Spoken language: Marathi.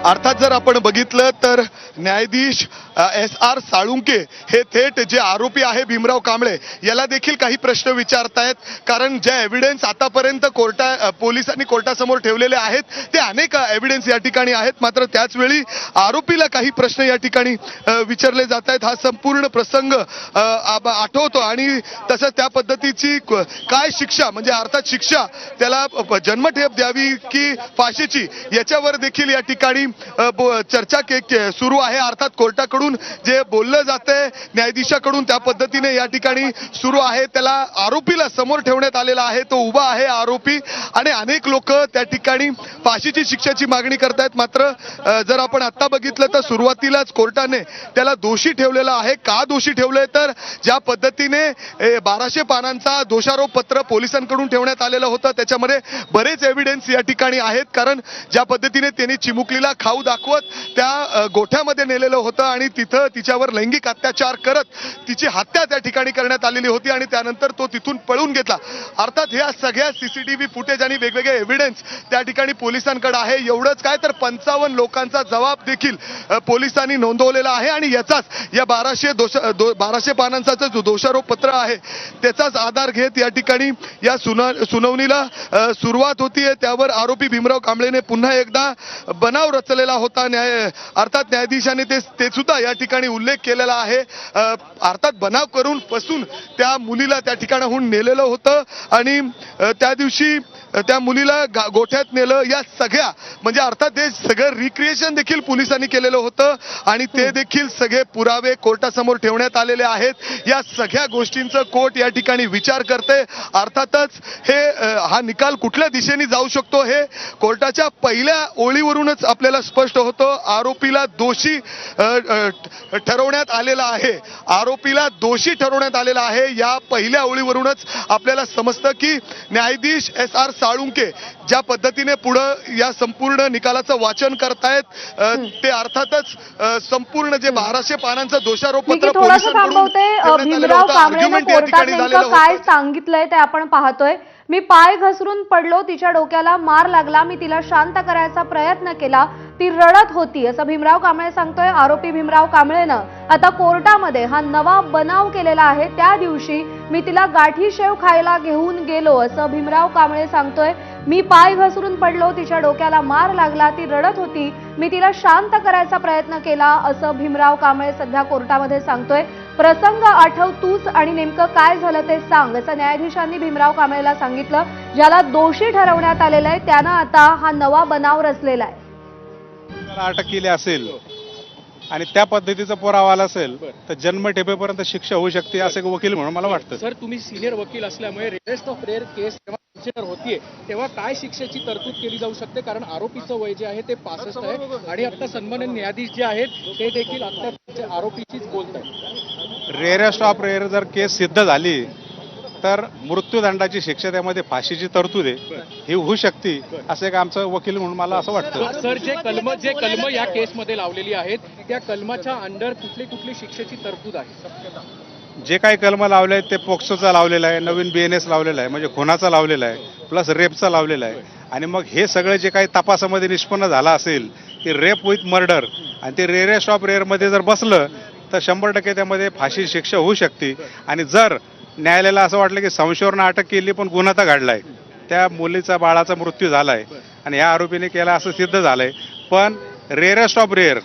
अर्थात जर आपण बघितलं तर न्यायाधीश SR साळुंके हे थेट जे आरोपी आहे भीमराव कांबळे याला देखील काही प्रश्न विचारतायत, कारण जे एव्हिडन्स आतापर्यंत पोलिसांनी कोर्टासमोर ठेवलेले आहेत ते अनेक एव्हिडन्स या ठिकाणी आहेत, मात्र त्याच वेळी आरोपीला काही प्रश्न या ठिकाणी विचारले जात आहेत। हा संपूर्ण प्रसंग आठवतो आणि तसंच त्या पद्धतीची काय शिक्षा, म्हणजे अर्थात शिक्षा त्याला जन्मठेप द्यावी की फाशीची, याच्यावर देखील या ठिकाणी चर्चा सुरू आहे। अर्थात कोर्टाकडून जे बोललं जातंय न्यायाधीशाकडून त्या पद्धतीने या ठिकाणी सुरू आहे। त्याला आरोपीला समोर ठेवण्यात आलेला आहे, तो उभा आहे आरोपी, आणि अनेक लोक त्या ठिकाणी फाशीची शिक्षेची मागणी करतायत। मात्र जर आपण आता बघितलं तर सुरुवातीलाच कोर्टाने त्याला दोषी ठेवलेला आहे। का दोषी ठेवलंय तर ज्या पद्धतीने 1200 पानांचा दोषारोप पत्र पोलिसांकडून ठेवण्यात आलेलं होतं त्याच्यामध्ये बरेच एव्हिडन्स या ठिकाणी आहेत, कारण ज्या पद्धतीने त्यांनी चिमुकलीला खाऊ दाखवत त्या गोठ्यामध्ये नेलेलं होतं आणि तिथं तिच्यावर लैंगिक अत्याचार करत तिची हत्या त्या ठिकाणी करण्यात आलेली होती आणि त्यानंतर तो तिथून पळून घेतला। अर्थात ह्या सगळ्या CCTV फुटेज आणि वेगवेगळे एव्हिडन्स त्या ठिकाणी पोलिसांकडे आहे। एवढंच काय तर 55 लोकांचा जबाब देखील पोलिसांनी नोंदवलेला आहे आणि याचाच या 1200 पानांचा जो दोषारोप पत्र आहे त्याचाच आधार घेत या ठिकाणी या सुनावणीला सुरुवात होतीये। त्यावर आरोपी भीमराव कांबळेने पुन्हा एकदा बनाव रचलेला होता। अर्थात न्यायाधीशाने ते सुद्धा या ठिकाणी उल्लेख केलेला आहे। अर्थात बनाव करून फसून त्या मुलीला त्या ठिकाणाहून नेलेलं होतं आणि त्या दिवशी त्या मुलीला गोठ्यात नेलं। या सगळ्या म्हणजे अर्थात ते सगळं रिक्रिएशन देखील पोलिसांनी केलेलं होतं आणि ते देखील सगळे पुरावे कोर्टासमोर ठेवण्यात आलेले आहेत। या सगळ्या गोष्टींचं कोर्ट या ठिकाणी विचार करते। अर्थातच हा निकाल कुठल्या दिशेने जाऊ शकतो हे कोर्टाच्या पहिल्या ओळीवरूनच आपल्याला स्पष्ट होतं। आरोपीला दोषी ठरवण्यात आलेला आहे, आरोपीला दोषी ठरवण्यात आलेला आहे। या पहिल्या ओळीवरूनच आपल्याला समजतं की न्यायाधीश SR साळुंके ज्या पद्धतीने पुढे या संपूर्ण निकालाचं वाचन करतायत ते अर्थातच संपूर्ण जे 1200 पानांचं दोषारोप पत्र पोलिसांकडून भीमराव कांबळेने कोर्टात नेमकं काय सांगितलंय ते आपण पाहतोय। मी पाय घसरून पडलो, तिच्या डोक्याला मार लागला, मी तिला शांत करायचा प्रयत्न केला, ती रडत होती असं भीमराव कांबळे सांगतोय। आरोपी भीमराव कांबळेनं आता कोर्टामध्ये हा नवा बनाव केलेला आहे। त्या दिवशी मी तिला गाठी शेव खायला घेऊन गेलो असं भीमराव कांबळे सांगतोय। मी पाय घसरून पडलो, तिच्या डोक्याला मार लागला, ती रडत होती, मी तिला शांत करायचा प्रयत्न केला असं भीमराव कांबळे सध्या कोर्टामध्ये सांगतोय। प्रसंग आठव तूच आणि नेमकं काय झालं ते सांग असं न्यायाधीशांनी भीमराव कांबळेला सांगितलं। ज्याला दोषी ठरवण्यात आलेलं आहे त्यानं आता हा नवा बनाव रचलेला आहे। अटक केली असेल आणि त्या पद्धतीचा पुरावा आला असेल तर जन्मठेपेपर्यंत शिक्षा होऊ शकते असे वकील म्हणून मला वाटतं। सर, तुम्ही सिनियर वकील असल्यामुळे रेअरेस्ट ऑफ रेअर केस जेव्हा कन्सिडर होतीये तेव्हा काय शिक्षेची तरतूद केली जाऊ शकते, कारण आरोपीचं वय जे आहे ते 65 आहे आणि आता सन्माननीय न्यायाधीश जे आहेत ते देखील आता आरोपीचीच बोलत आहेत। रेअरेस्ट ऑफ रेअर जर केस सिद्ध झाली तर मृत्यूदंडाची शिक्षा त्यामध्ये फाशीची तरतूद आहे ही होऊ शकते असं एक आमचं वकील म्हणून मला असं वाटतं। सर, जे कलम या केसमध्ये लावलेली आहेत त्या कलमाच्या अंडर कुठली शिक्षेची तरतूद आहे? जे काही कलम लावले आहेत ते पोक्सोचा लावलेला आहे, नवीन BNS लावलेला आहे, म्हणजे खुनाचा लावलेला आहे, प्लस रेपचा लावलेला आहे आणि मग हे सगळं जे काही तपासामध्ये निष्पन्न झालं असेल की रेप विथ मर्डर आणि ते रेअरेस्ट ऑफ रेअरमध्ये जर बसलं तर 100% त्यामध्ये फाशी शिक्षा होऊ शकते। आणि जर न्यायालयाला असं वाटलं की संशयावरून अटक केली पण गुन्हा तर घडलाय, त्या मुलीचा बाळाचा मृत्यू झालाय आणि या आरोपीने केला असं सिद्ध झालंय, पण रेअरेस्ट ऑफ रेअर